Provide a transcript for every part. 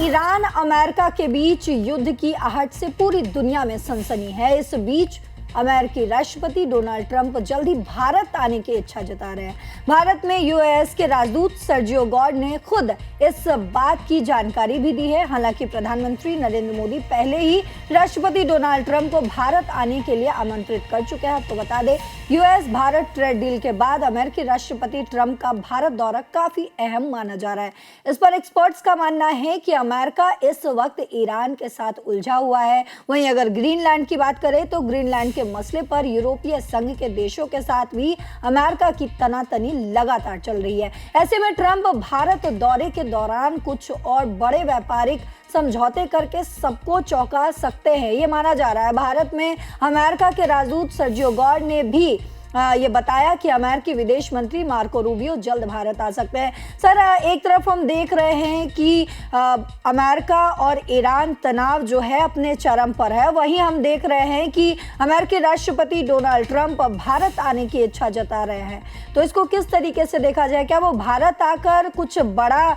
Iran America के बीच युद्ध की आहट से पूरी दुनिया में सनसनी है। इस बीच अमेरिकी राष्ट्रपति डोनाल्ड ट्रंप जल्द ही भारत आने की इच्छा जता रहे हैं। भारत में यूएस के राजदूत सर्जियो गॉर्ड ने खुद इस बात की जानकारी भी दी है। हालांकि प्रधानमंत्री नरेंद्र मोदी पहले ही राष्ट्रपति डोनाल्ड ट्रंप को भारत आने के लिए आमंत्रित कर चुके हैं। आपको बता दें, यूएस भारत ट्रेड डील के बाद अमेरिकी राष्ट्रपति ट्रंप का भारत दौरा काफी अहम माना जा रहा है। इस पर एक्सपर्ट्स का मानना है कि अमेरिका इस वक्त ईरान के साथ उलझा हुआ है। वहीं अगर ग्रीनलैंड की बात करें तो ग्रीनलैंड के मसले पर यूरोपीय संघ के देशों के साथ भी अमेरिका की तनातनी लगातार चल रही है। ऐसे में ट्रंप भारत दौरे के दौरान कुछ और बड़े व्यापारिक समझौते करके सबको चौंका सकते हैं, ये माना जा रहा है। भारत में अमेरिका के राजदूत सर्जियो गॉर्ड ने भी ये बताया कि अमेरिकी विदेश मंत्री मार्को रूबियो जल्द भारत आ सकते हैं। सर, एक तरफ हम देख रहे हैं कि अमेरिका और ईरान तनाव जो है अपने चरम पर है, वहीं हम देख रहे हैं कि अमेरिकी राष्ट्रपति डोनाल्ड ट्रंप भारत आने की इच्छा जता रहे हैं। तो इसको किस तरीके से देखा जाए? क्या वो भारत आकर कुछ बड़ा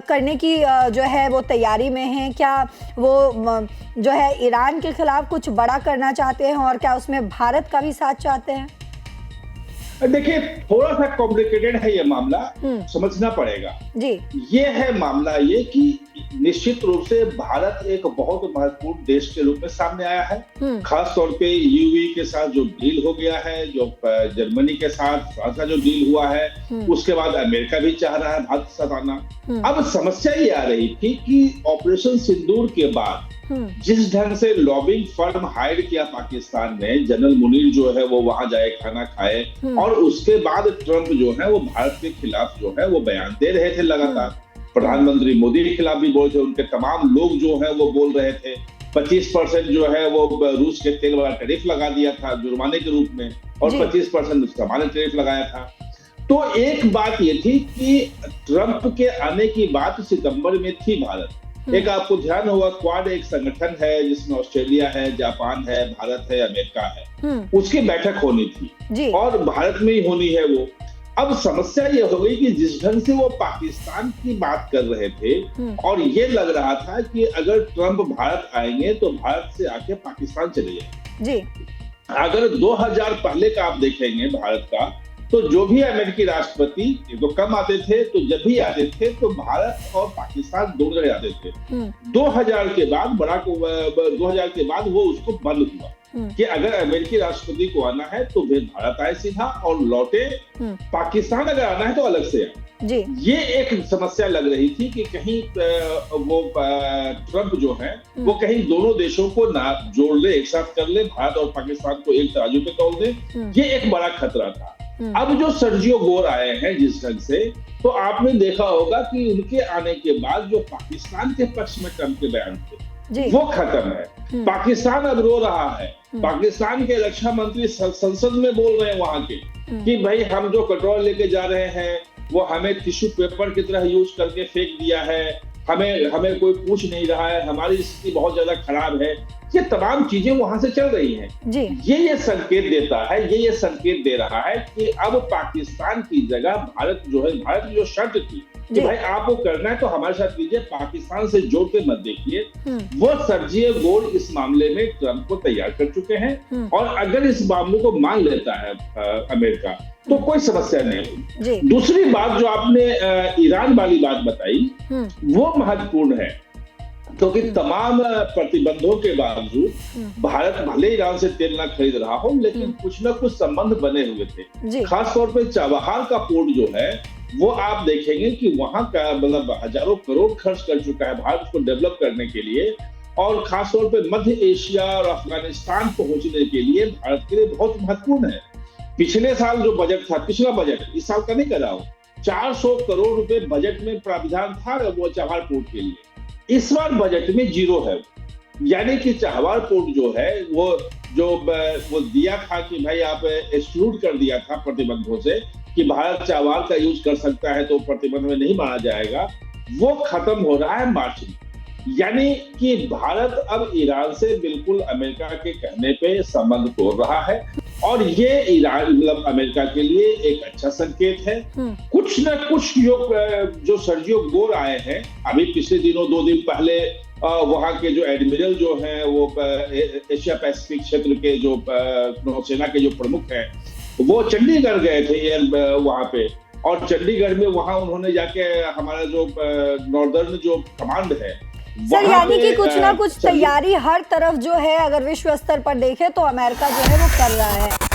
करने की जो है वो तैयारी में है? क्या वो जो है ईरान के खिलाफ कुछ बड़ा करना चाहते हैं और क्या उसमें भारत का भी साथ चाहते हैं? देखिए, थोड़ा सा कॉम्प्लिकेटेड है ये मामला, समझना पड़ेगा जी। ये है मामला ये कि निश्चित रूप से भारत एक बहुत महत्वपूर्ण देश के रूप में सामने आया है। खास तौर पे यूएई के साथ जो डील हो गया है, जो जर्मनी के साथ फ्रांस का जो डील हुआ है, उसके बाद अमेरिका भी चाह रहा है भारत के साथ आना। अब समस्या ये आ रही थी कि ऑपरेशन सिंदूर के बाद जिस ढंग से लॉबिंग फर्म हायर किया पाकिस्तान ने, जनरल मुनीर जो है वो वहां जाए, खाना खाए, और उसके बाद ट्रंप जो है वो भारत के खिलाफ जो है वो बयान दे रहे थे लगातार। प्रधानमंत्री मोदी के खिलाफ भी बोल थे, उनके तमाम लोग जो है वो बोल रहे थे। 25% जो है वो रूस के तेल वाला टैरिफ लगा दिया था जुर्माने के रूप में, और 25% सामान्य टैरिफ लगाया था। तो एक बात ये थी कि ट्रंप के आने की बात सितंबर में थी। भारत एक, आपको ध्यान होगा, क्वाड एक संगठन है जिसमें ऑस्ट्रेलिया है, जापान है, भारत है, अमेरिका है, उसकी बैठक होनी थी और भारत में ही होनी है वो। अब समस्या ये हो गई कि जिस ढंग से वो पाकिस्तान की बात कर रहे थे और ये लग रहा था कि अगर ट्रंप भारत आएंगे तो भारत से आके पाकिस्तान चले जाएंगे। अगर 2000 पहले का आप देखेंगे भारत का, तो जो भी अमेरिकी राष्ट्रपति, ये तो कम आते थे, तो जब भी आते थे तो भारत और पाकिस्तान दोनों जगह आते थे। 2000 के बाद वो उसको बंद हुआ कि अगर अमेरिकी राष्ट्रपति को आना है तो वे भारत आए सीधा, और लौटे पाकिस्तान अगर आना है तो अलग से आए। ये एक समस्या लग रही थी कि कहीं वो ट्रंप जो है वो कहीं दोनों देशों को ना जोड़ ले, एक साथ कर ले, भारत और पाकिस्तान को एक तराजू पे तौल दे। ये एक बड़ा खतरा था। अब जो सर्जियो गॉर्ड आए हैं जिस ढंग से, तो आपने देखा होगा कि उनके आने के बाद जो पाकिस्तान के पक्ष में ट्रंप के बयान थे वो खत्म है। पाकिस्तान अब रो रहा है। पाकिस्तान के रक्षा मंत्री संसद में बोल रहे हैं वहां के कि भाई हम जो कटोरा लेके जा रहे हैं वो हमें टिश्यू पेपर की तरह यूज करके फेंक दिया है, हमें कोई पूछ नहीं रहा है, हमारी स्थिति बहुत ज्यादा खराब है। ये तमाम चीजें वहां से चल रही हैं। ये संकेत देता है, ये संकेत दे रहा है कि अब पाकिस्तान की जगह भारत जो है, भारत की जो शर्त थी कि भाई आपको करना है तो हमारे साथ कीजिए, पाकिस्तान से जोड़ के मत देखिए, वो सर्जियो गॉर्ड इस मामले में ट्रंप को तैयार कर चुके हैं। और अगर इस मामले को मान लेता है अमेरिका तो कोई समस्या नहीं। दूसरी बात जो आपने ईरान वाली बात बताई वो महत्वपूर्ण है, क्योंकि तमाम प्रतिबंधों के बावजूद भारत भले ईरान से तेल ना खरीद रहा हो, लेकिन कुछ ना कुछ संबंध बने हुए थे। खास तौर पे चाबहार का पोर्ट जो है वो आप देखेंगे कि वहां का मतलब हजारों करोड़ खर्च कर चुका है भारत उसको डेवलप करने के लिए, और खास तौर पे मध्य एशिया और अफगानिस्तान पहुंचने के लिए भारत के लिए बहुत महत्वपूर्ण है। पिछले साल जो बजट था, पिछला बजट, इस साल का नहीं कर रहा हूं, 400 करोड़ रुपए बजट में प्रावधान था वो चाबहार पोर्ट के लिए। इस बार बजट में जीरो है। यानी कि चाबहार पोर्ट जो है वो दिया था कि भाई आप एक्सक्लूड कर दिया था प्रतिबंधों से कि भारत चाबहार का यूज कर सकता है तो प्रतिबंध में नहीं माना जाएगा, वो खत्म हो रहा है मार्च में। यानी कि भारत अब ईरान से बिल्कुल अमेरिका के कहने पे संबंध तोड़ रहा है। और ये ईरान मतलब अमेरिका के लिए एक अच्छा संकेत है। कुछ न कुछ जो सर्जियो गोर आए हैं अभी पिछले दिनों, 2 दिन पहले वहां के जो एडमिरल जो हैं वो एशिया पैसिफिक क्षेत्र के जो नौसेना के जो प्रमुख हैं वो चंडीगढ़ गए थे वहां पे, और चंडीगढ़ में वहां उन्होंने जाके हमारा जो नॉर्दर्न जो कमांड है सर, यानी कि कुछ ना कुछ तैयारी हर तरफ जो है अगर विश्व स्तर पर देखें तो अमेरिका जो है वो कर रहा है।